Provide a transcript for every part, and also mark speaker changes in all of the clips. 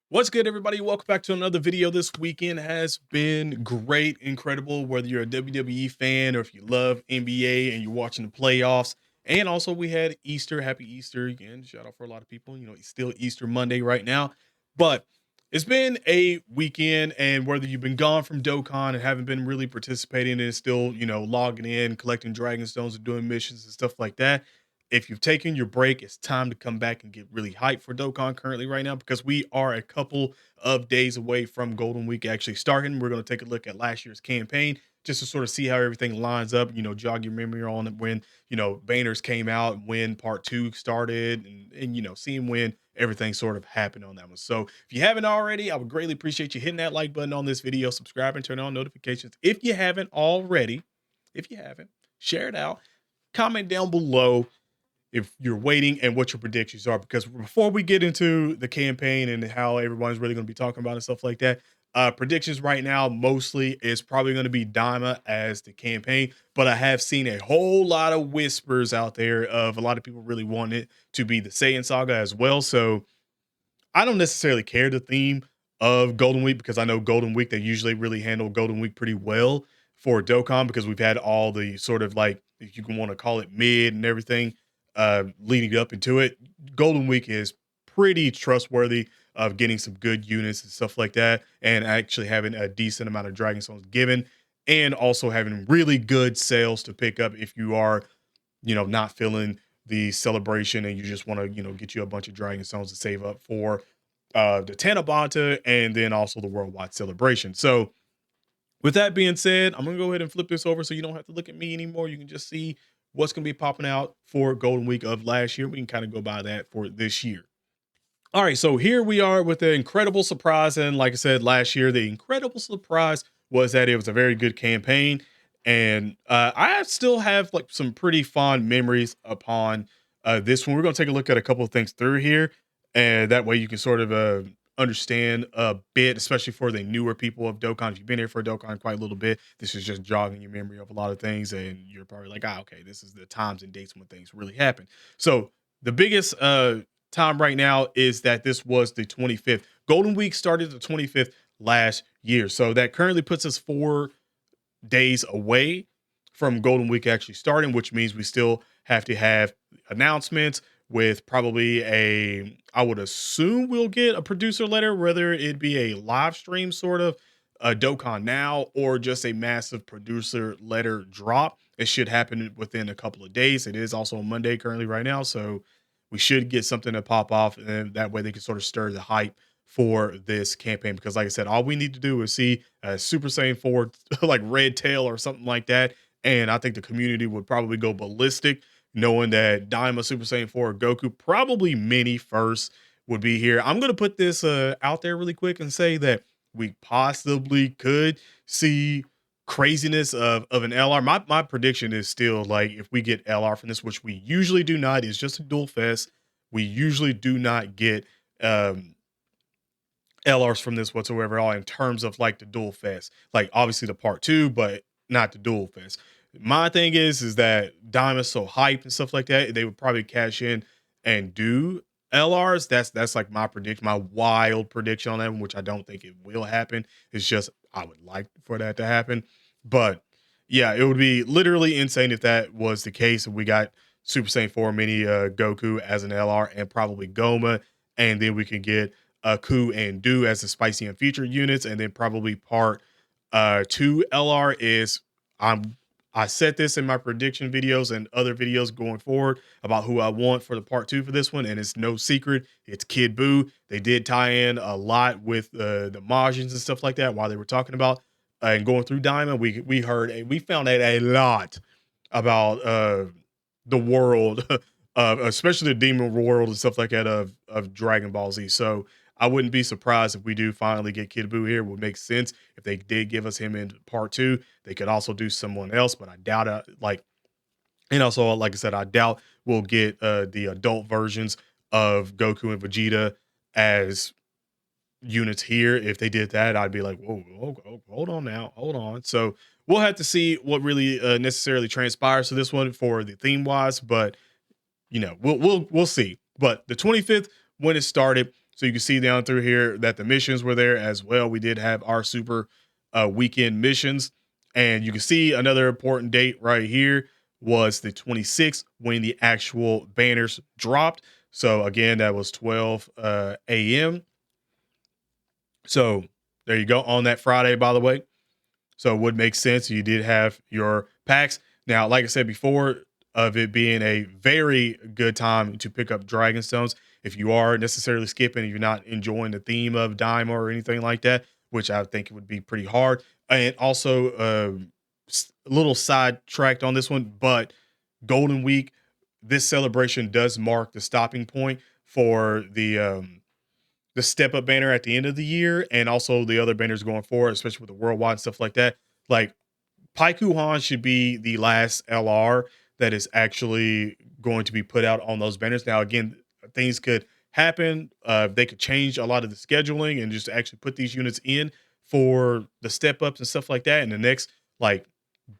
Speaker 1: What's good, everybody? Welcome back to another video. This weekend has been great, incredible, whether you're a WWE fan or if you love NBA and you're watching the playoffs. And also, we had Easter. Happy Easter again. Shout out for a lot of people. It's still Easter Monday right now. But it's been a weekend, and whether you've been gone from Dokkan and haven't been really participating and still, logging in, collecting Dragon Stones and doing missions and stuff like that, if you've taken your break, it's time to come back and get really hyped for Dokkan currently right now because we are a couple of days away from Golden Week actually starting. We're going to take a look at last year's campaign just to sort of see how everything lines up, jog your memory on when, banners came out, when part two started, and seeing when everything sort of happened on that one. So if you haven't already, I would greatly appreciate you hitting that like button on this video, subscribe and turn on notifications. If you haven't already, share it out, comment down below if you're waiting and what your predictions are. Because before we get into the campaign and how everyone's really going to be talking about and stuff like that, predictions right now mostly is probably going to be Daima as the campaign. But I have seen a whole lot of whispers out there of a lot of people really wanting it to be the Saiyan Saga as well. So I don't necessarily care the theme of Golden Week because I know Golden Week, they usually really handle Golden Week pretty well for Dokkan because we've had all the sort of like, if you can want to call it mid and everything leading up into it. Golden Week is pretty trustworthy of getting some good units and stuff like that, and actually having a decent amount of Dragon Stones given, and also having really good sales to pick up if you are, not feeling the celebration and you just want to, get you a bunch of Dragon Stones to save up for the Tanabata and then also the worldwide celebration. So with that being said, I'm gonna go ahead and flip this over so you don't have to look at me anymore. You can just see what's gonna be popping out for Golden Week of last year. We can kind of go by that for this year. All right, so here we are with the incredible surprise. And like I said, last year, the incredible surprise was that it was a very good campaign. And I still have like some pretty fond memories upon this one. We're going to take a look at a couple of things through here. And that way you can sort of understand a bit, especially for the newer people of Dokkan. If you've been here for Dokkan quite a little bit, this is just jogging your memory of a lot of things. And you're probably like, okay, this is the times and dates when things really happen. So the biggest time right now is that this was the 25th. Golden Week started the 25th last year. So that currently puts us 4 days away from Golden Week actually starting, which means we still have to have announcements with probably I would assume we'll get a producer letter, whether it be a live stream sort of a Dokkan Now or just a massive producer letter drop. It should happen within a couple of days. It is also a Monday currently right now. So we should get something to pop off, and that way they can sort of stir the hype for this campaign. Because, like I said, all we need to do is see a Super Saiyan 4 like Red Tail or something like that, and I think the community would probably go ballistic, knowing that Daima Super Saiyan 4 or Goku, probably Mini first, would be here. I'm gonna put this out there really quick and say that we possibly could see craziness of an LR. My prediction is still like if we get LR from this, which we usually do not, is just a dual fest. We usually do not get um LRs from this whatsoever at all in terms of like the dual fest. Like obviously the part two, but not the dual fest. My thing is that Diamond's so hyped and stuff like that, they would probably cash in and do LRs. That's like my prediction, my wild prediction on that one, which I don't think it will happen. It's just I would like for that to happen. But yeah, it would be literally insane if that was the case. If we got Super Saiyan 4 Mini Goku as an LR and probably Goma, and then we can get Ku and Do as the spicy and featured units, and then probably part two LR is I'm I said this in my prediction videos and other videos going forward about who I want for the part two for this one, and it's no secret, it's Kid Buu. They did tie in a lot with the Majins and stuff like that while they were talking about and going through Diamond. We found out a lot about the world, especially the demon world and stuff like that of Dragon Ball Z. So I wouldn't be surprised if we do finally get Kid Buu here. It would make sense if they did give us him in part two. They could also do someone else, but I doubt it. And also, like I said, I doubt we'll get the adult versions of Goku and Vegeta as units here. If they did that, I'd be like, whoa, hold on now, hold on. So we'll have to see what really necessarily transpires to this one for the theme wise, but we'll see. But the 25th when it started, So you can see down through here that the missions were there as well. We did have our super weekend missions. And you can see another important date right here was the 26th when the actual banners dropped. So again, that was 12 a.m. So there you go on that Friday, by the way. So it would make sense. You did have your packs. Now, like I said before, of it being a very good time to pick up Dragon Stones. If you are necessarily skipping, you're not enjoying the theme of Daima or anything like that, which I think it would be pretty hard. And also, a little sidetracked on this one, but Golden Week, this celebration does mark the stopping point for the step up banner at the end of the year, and also the other banners going forward, especially with the worldwide and stuff like that. Like Paiku Han should be the last LR that is actually going to be put out on those banners. Now, again, things could happen. They could change a lot of the scheduling and just actually put these units in for the step ups and stuff like that. And the next, like,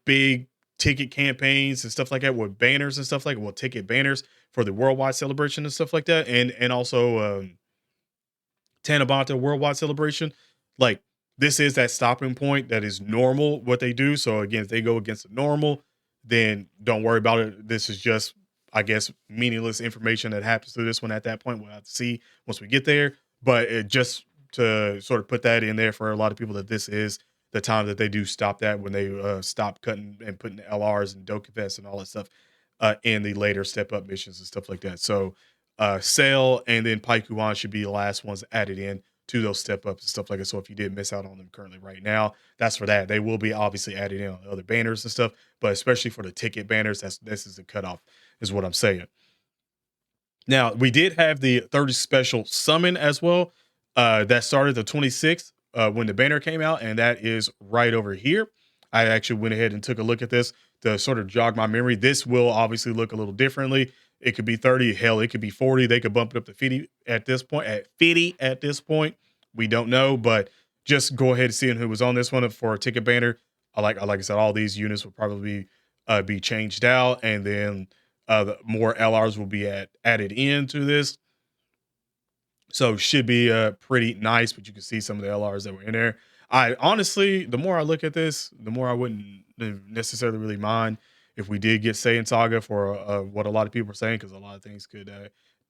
Speaker 1: big ticket campaigns and stuff like that with banners and stuff like, well, ticket banners for the worldwide celebration and stuff like that. And also, Tanabata Worldwide Celebration. Like, this is that stopping point that is normal what they do. So again, if they go against the normal, then don't worry about it. This is just, I guess, meaningless information that happens to this one at that point. We'll have to see once we get there. But it just to sort of put that in there for a lot of people that this is the time that they do stop that when they stop cutting and putting LRs and Dokkan Fest and all that stuff in the later step up missions and stuff like that. So Sail and then Paikuan should be the last ones added in to those step ups and stuff like that. So if you did miss out on them currently right now, that's for that. They will be obviously added in on other banners and stuff, but especially for the ticket banners, this is the cutoff, is what I'm saying. Now, we did have the 30 special summon as well. That started the 26th when the banner came out, and that is right over here. I actually went ahead and took a look at this to sort of jog my memory. This will obviously look a little differently. It could be 30, hell, it could be 40. They could bump it up to 50 at this point. At 50 at this point, we don't know, but just go ahead and see who was on this one for a ticket banner. Like I said, all these units will probably be changed out, and then the more LRs will be added into this. So should be pretty nice, but you can see some of the LRs that were in there. I honestly, the more I look at this, the more I wouldn't necessarily really mind if we did get Saiyan Saga for what a lot of people are saying, because a lot of things could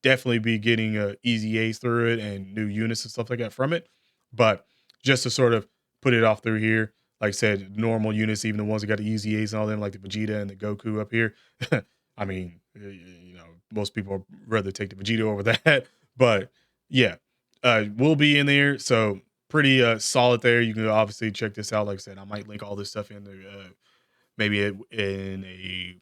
Speaker 1: definitely be getting easy A's through it and new units and stuff like that from it. But just to sort of put it off through here, like I said, normal units, even the ones that got the easy A's and all them, like the Vegeta and the Goku up here. I mean, most people rather take the Vegeta over that, but yeah, we'll be in there. So pretty solid there. You can obviously check this out. Like I said, I might link all this stuff in the maybe in a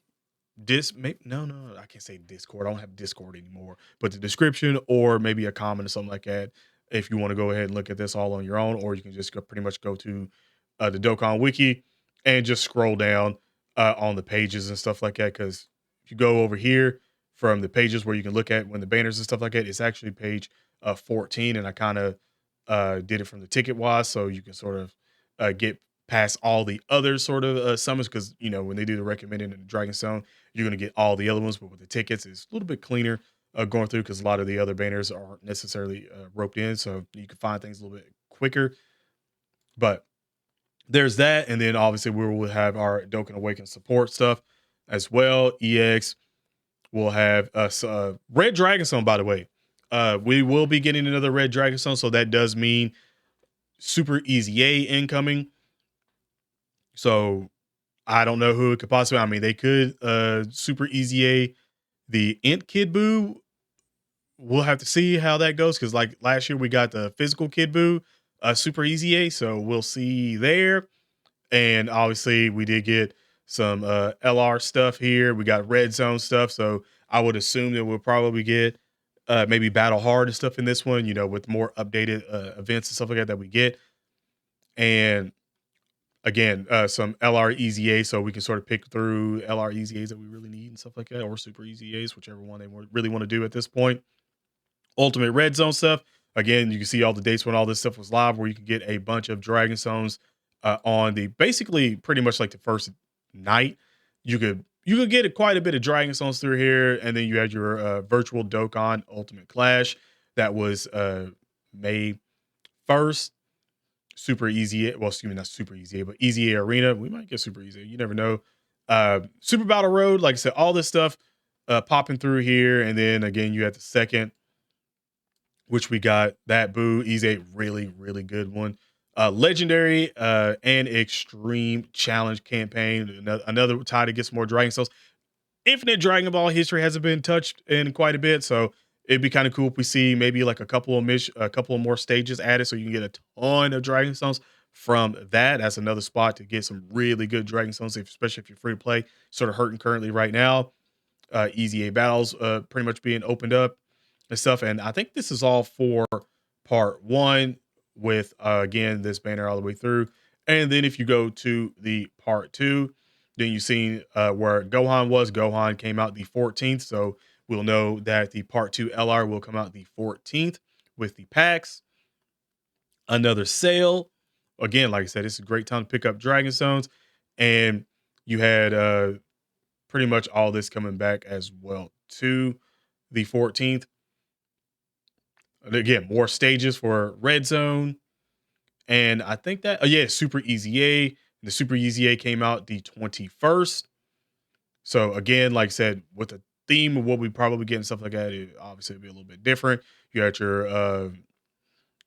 Speaker 1: maybe no, I can't say Discord. I don't have Discord anymore, but the description or maybe a comment or something like that. If you want to go ahead and look at this all on your own, or you can just pretty much go to the Dokkan wiki and just scroll down on the pages and stuff like that. Because if you go over here from the pages where you can look at when the banners and stuff like that, it's actually page 14, and I kind of did it from the ticket wise, so you can sort of get past all the other sort of summons, because when they do the recommended in the Dragon Stone, you're going to get all the other ones, but with the tickets, it's a little bit cleaner going through because a lot of the other banners aren't necessarily roped in, so you can find things a little bit quicker. But there's that, and then obviously we will have our Dokkan Awaken support stuff as well. EX will have Red Dragon Stone, by the way. We will be getting another Red Dragon Stone, so that does mean Super Easy A incoming. So I don't know who it could possibly. I mean, they could Super Easy A the Int Kid Buu. We'll have to see how that goes, because like last year we got the physical Kid Buu Super Easy A, so we'll see there. And obviously we did get some LR stuff here. We got Red Zone stuff, so I would assume that we'll probably get maybe Battle Hard and stuff in this one, with more updated events and stuff like that we get. And again, some LR Easy A, so we can sort of pick through LR Easy A's that we really need and stuff like that, or Super Easy A's, whichever one they really want to do at this point. Ultimate Red Zone stuff. Again, you can see all the dates when all this stuff was live, where you can get a bunch of Dragon Stones on the basically pretty much like the first night. You could get quite a bit of Dragon Stones through here, and then you had your virtual Dokkan Ultimate Clash. that was May 1st. Super easy. Well, excuse me, not super easy, but easy arena. We might get super easy. You never know. Super battle road, like I said, all this stuff popping through here. And then again, you had the second, which we got that boo. Easy, really, really good one. Legendary and extreme challenge campaign. Another tie to get some more Dragon Souls. Infinite Dragon Ball history hasn't been touched in quite a bit, so it'd be kind of cool if we see maybe like a couple of more stages added, so you can get a ton of Dragon Stones from that. That's another spot to get some really good Dragon Stones, especially if you're free to play. Sort of hurting currently right now. Easy A battles pretty much being opened up and stuff, and I think this is all for part one with again this banner all the way through, and then if you go to the part two, then you've seen where Gohan was. Gohan came out the 14th, so we'll know that the part two LR will come out the 14th with the packs. Another sale. Again, like I said, it's a great time to pick up Dragon Stones. And you had pretty much all this coming back as well to the 14th. And again, more stages for Red Zone. And I think that, oh yeah, Super Easy A. The Super Easy A came out the 21st. So again, like I said, with the theme of what we probably get and stuff like that, it obviously it'd be a little bit different. You got your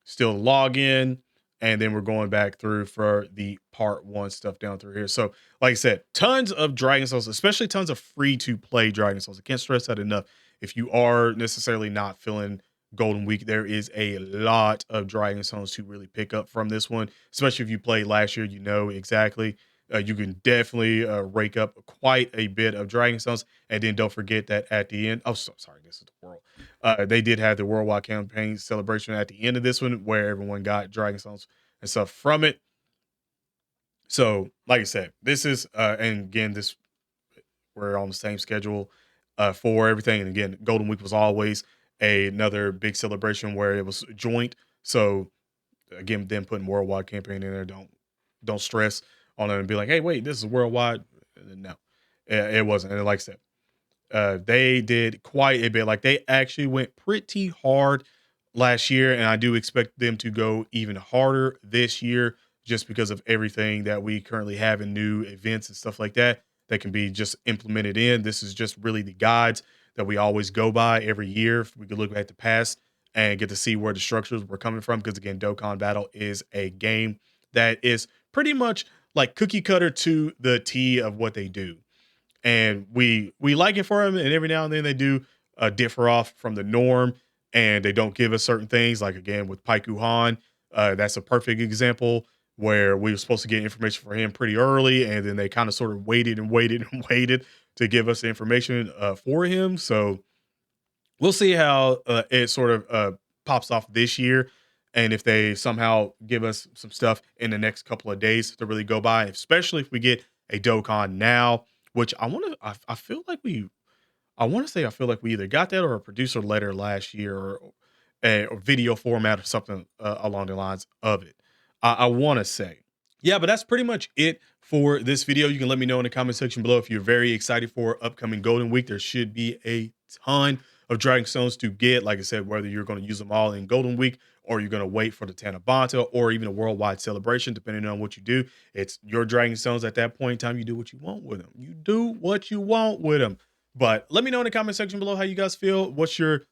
Speaker 1: still login, and then we're going back through for the part one stuff down through here. So, like I said, tons of Dragon Souls, especially tons of free to play Dragon Souls. I can't stress that enough. If you are necessarily not feeling Golden Week, there is a lot of Dragon Souls to really pick up from this one, especially if you played last year, you know exactly. You can definitely rake up quite a bit of Dragon Stones. And then don't forget that at the end, oh, so sorry, this is the world. They did have the worldwide campaign celebration at the end of this one where everyone got Dragon Stones and stuff from it. So, like I said, this is, and again, this we're on the same schedule for everything. And again, Golden Week was always another big celebration where it was joint. So, again, them putting worldwide campaign in there, don't stress on it and be like, hey, wait, this is worldwide. No, it wasn't. And like I said, they did quite a bit. Like they actually went pretty hard last year, and I do expect them to go even harder this year, just because of everything that we currently have in new events and stuff like that that can be just implemented in. This is just really the guides that we always go by every year. We could look at the past and get to see where the structures were coming from. Because again, Dokkan Battle is a game that is pretty much like cookie cutter to the T of what they do, and we like it for them. And every now and then they do differ off from the norm, and they don't give us certain things. Like again with Paiku Han, that's a perfect example where we were supposed to get information for him pretty early, and then they kind of sort of waited and waited and waited to give us the information for him. So we'll see how it sort of pops off this year. And if they somehow give us some stuff in the next couple of days to really go by, especially if we get a Dokkan now, which I feel like I feel like we either got that or a producer letter last year, or a video format or something along the lines of it. I want to say. Yeah, but that's pretty much it for this video. You can let me know in the comment section below if you're very excited for upcoming Golden Week. There should be a ton of Dragon Stones to get. Like I said, whether you're going to use them all in Golden Week or you're going to wait for the Tanabata or even a worldwide celebration, depending on what you do. It's your Dragon Stones at that point in time. You do what you want with them. You do what you want with them. But let me know in the comment section below how you guys feel. What's your,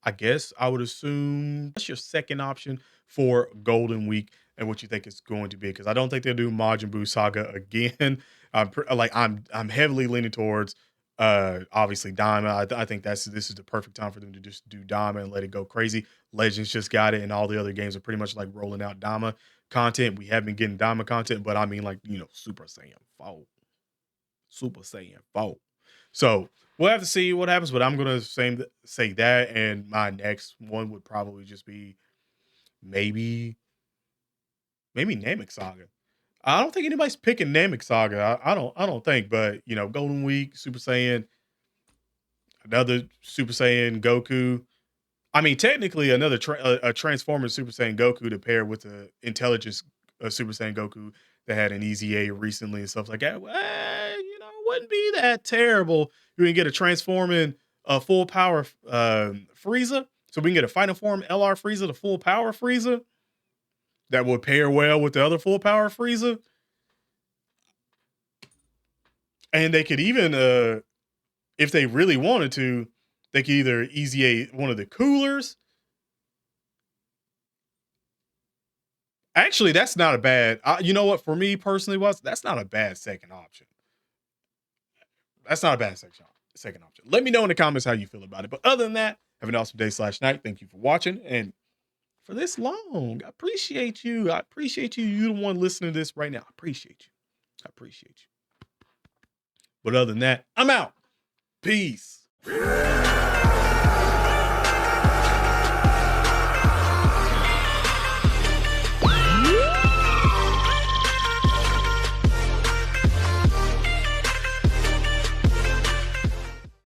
Speaker 1: I guess I would assume, that's your second option for Golden Week and what you think it's going to be, because I don't think they'll do Majin Buu Saga again. I'm heavily leaning towards obviously Diamond. I think this is the perfect time for them to just do Diamond and let it go crazy. Legends just got it, and all the other games are pretty much like rolling out Dama content. We have been getting Dama content, but I mean like Super Saiyan 4. Super Saiyan 4. So we'll have to see what happens, but I'm gonna say that, and my next one would probably just be maybe Namek Saga. I don't think anybody's picking Namek Saga. I don't think, but Golden Week, Super Saiyan, another Super Saiyan Goku. I mean, technically, another a Transformer Super Saiyan Goku to pair with the Intelligence Super Saiyan Goku that had an EZA recently and stuff like that. Well, it wouldn't be that terrible. You can get a transforming full power Frieza. So we can get a Final Form LR Frieza, the full power Frieza, that would pair well with the other full power Frieza. And they could even, if they really wanted to, they could either easy one of the coolers. Actually, that's not a bad. You know what? For me personally, that's not a bad second option. That's not a bad second option. Let me know in the comments how you feel about it. But other than that, have an awesome day/night. Thank you for watching and for this long. I appreciate you. I appreciate you. You're the one listening to this right now. I appreciate you. I appreciate you. But other than that, I'm out. Peace.